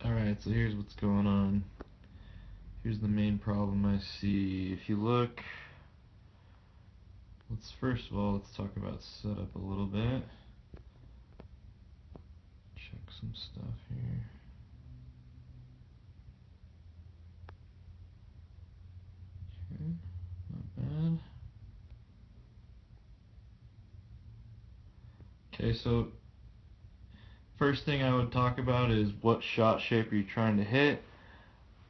Alright, so here's what's going on. Here's the main problem I see. If you look, first of all, let's talk about setup a little bit. Check some stuff here. Okay, not bad. Okay, so first thing I would talk about is what shot shape are you trying to hit.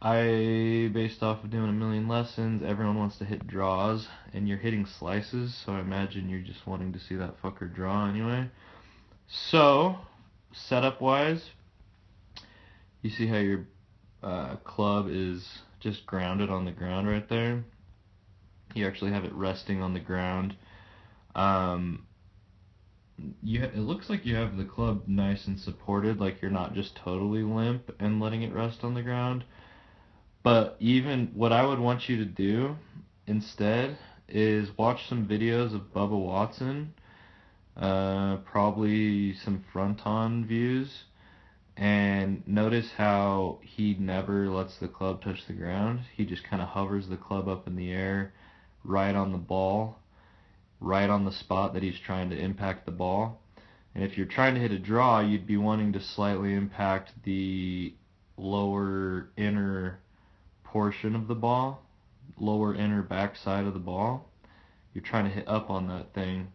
Based off of doing a million lessons, everyone wants to hit draws, and you're hitting slices, so I imagine you're just wanting to see that fucker draw anyway. So, setup-wise, you see how your club is just grounded on the ground right there? You actually have it resting on the ground. It looks like you have the club nice and supported, like you're not just totally limp and letting it rest on the ground. But even what I would want you to do instead is watch some videos of Bubba Watson, probably some front-on views, and notice how he never lets the club touch the ground. He just kind of hovers the club up in the air, right on the ball, right on the spot that he's trying to impact the ball. And if you're trying to hit a draw, you'd be wanting to slightly impact the lower inner portion of the ball, lower inner back side of the ball. You're trying to hit up on that thing.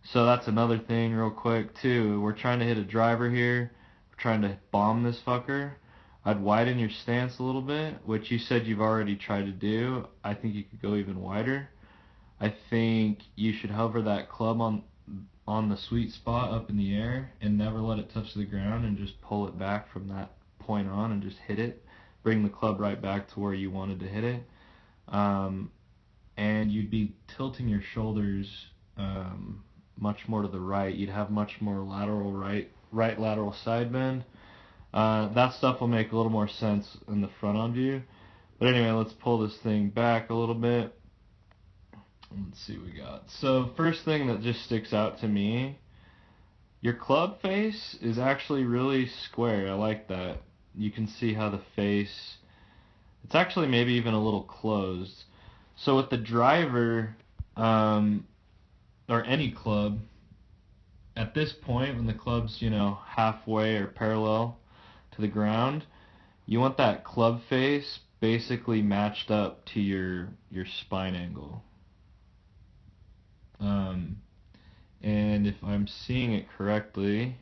So that's another thing real quick too. We're trying to hit a driver here. We're trying to bomb this fucker. I'd widen your stance a little bit, which you said you've already tried to do. I think you could go even wider. I think you should hover that club on the sweet spot up in the air and never let it touch the ground, and just pull it back from that point on and just hit it. Bring the club right back to where you wanted to hit it. And you'd be tilting your shoulders much more to the right. You'd have much more lateral right lateral side bend. That stuff will make a little more sense in the front on view. But anyway, let's pull this thing back a little bit. Let's see what we got. So first thing that just sticks out to me, your club face is actually really square. I like that. You can see how the face, it's actually maybe even a little closed. So with the driver, or any club, at this point when the club's, halfway or parallel to the ground, you want that club face basically matched up to your spine angle. And if I'm seeing it correctly,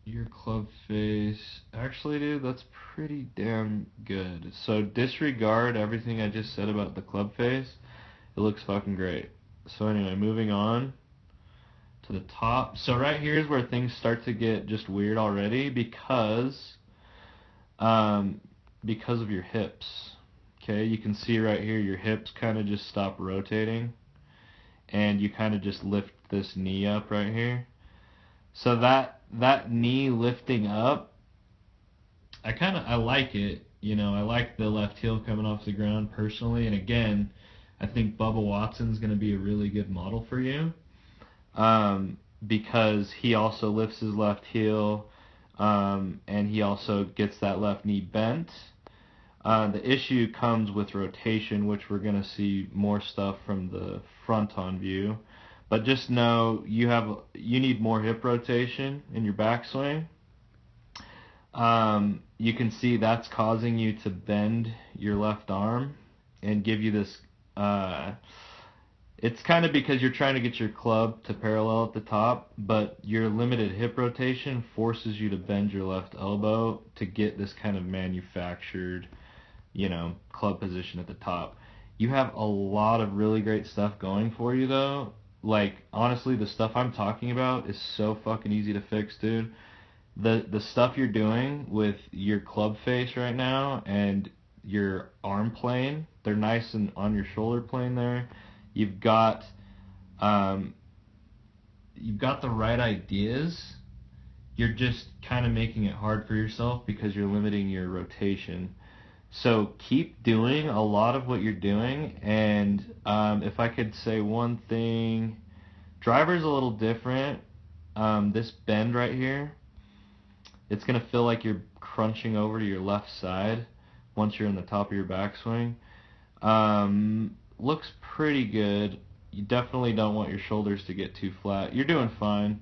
your club face, actually dude, that's pretty damn good. So disregard everything I just said about the club face. It looks fucking great. So anyway, moving on to the top. So right here is where things start to get just weird already, because of your hips. Okay, you can see right here your hips kind of just stop rotating, and you kind of just lift this knee up right here. So that knee lifting up, I like it. I like the left heel coming off the ground personally, and again, I think Bubba Watson's going to be a really good model for you, because he also lifts his left heel, and he also gets that left knee bent. The issue comes with rotation, which we're going to see more stuff from the front on view. But just know you need more hip rotation in your backswing. You can see that's causing you to bend your left arm and give you this. It's kind of because you're trying to get your club to parallel at the top, but your limited hip rotation forces you to bend your left elbow to get this kind of manufactured, club position at the top. You have a lot of really great stuff going for you though. Like, honestly, the stuff I'm talking about is so fucking easy to fix, dude. The stuff you're doing with your club face right now and your arm plane, they're nice and on your shoulder plane there. You've got the right ideas. You're just kind of making it hard for yourself because you're limiting your rotation. So keep doing a lot of what you're doing, and if I could say one thing, driver's a little different. This bend right here, It's going to feel like you're crunching over to your left side once you're in the top of your backswing. Looks pretty good. You definitely don't want your shoulders to get too flat. You're doing fine,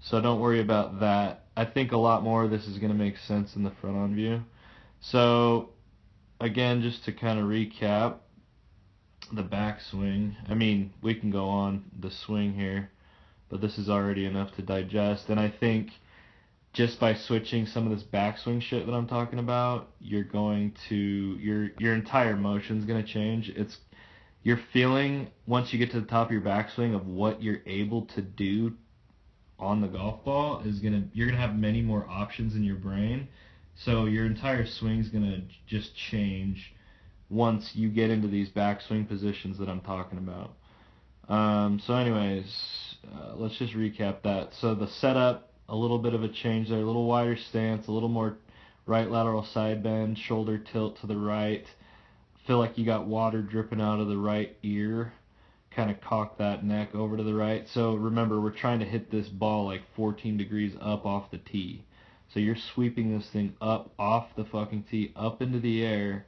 so don't worry about that. I think a lot more of this is going to make sense in the front-on view. So, again, just to kind of recap the backswing. I mean, we can go on the swing here, but this is already enough to digest. And I think just by switching some of this backswing shit that I'm talking about, you're going to your entire motion's going to change. It's your feeling once you get to the top of your backswing of what you're able to do on the golf ball is you're gonna have many more options in your brain. So your entire swing's gonna just change once you get into these backswing positions that I'm talking about. So anyways, let's just recap that. So the setup, a little bit of a change there, a little wider stance, a little more right lateral side bend, shoulder tilt to the right. Feel like you got water dripping out of the right ear. Kind of cock that neck over to the right. So remember, we're trying to hit this ball like 14 degrees up off the tee. So you're sweeping this thing up off the fucking tee, up into the air,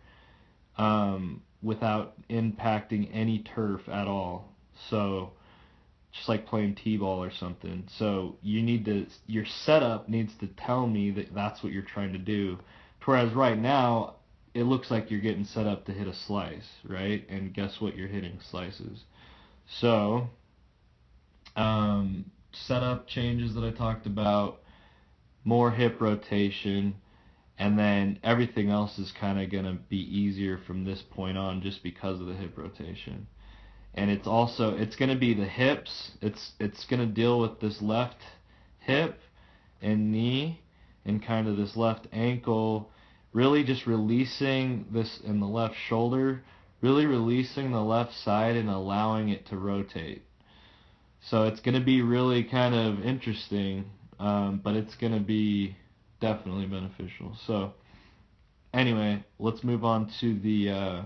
without impacting any turf at all. So just like playing t-ball or something. So your setup needs to tell me that that's what you're trying to do. Whereas right now, it looks like you're getting set up to hit a slice, right? And guess what? You're hitting slices. So, setup changes that I talked about, more hip rotation, and then everything else is kind of going to be easier from this point on just because of the hip rotation. And it's going to be the hips. It's going to deal with this left hip and knee and kind of this left ankle, really just releasing this in the left shoulder, really releasing the left side and allowing it to rotate. So it's going to be really kind of interesting, but it's going to be definitely beneficial. So anyway, let's move on to the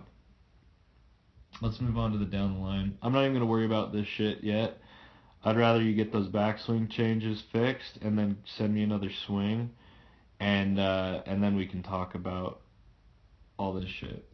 down the line. I'm not even going to worry about this shit yet. I'd rather you get those backswing changes fixed and then send me another swing, and then we can talk about all this shit.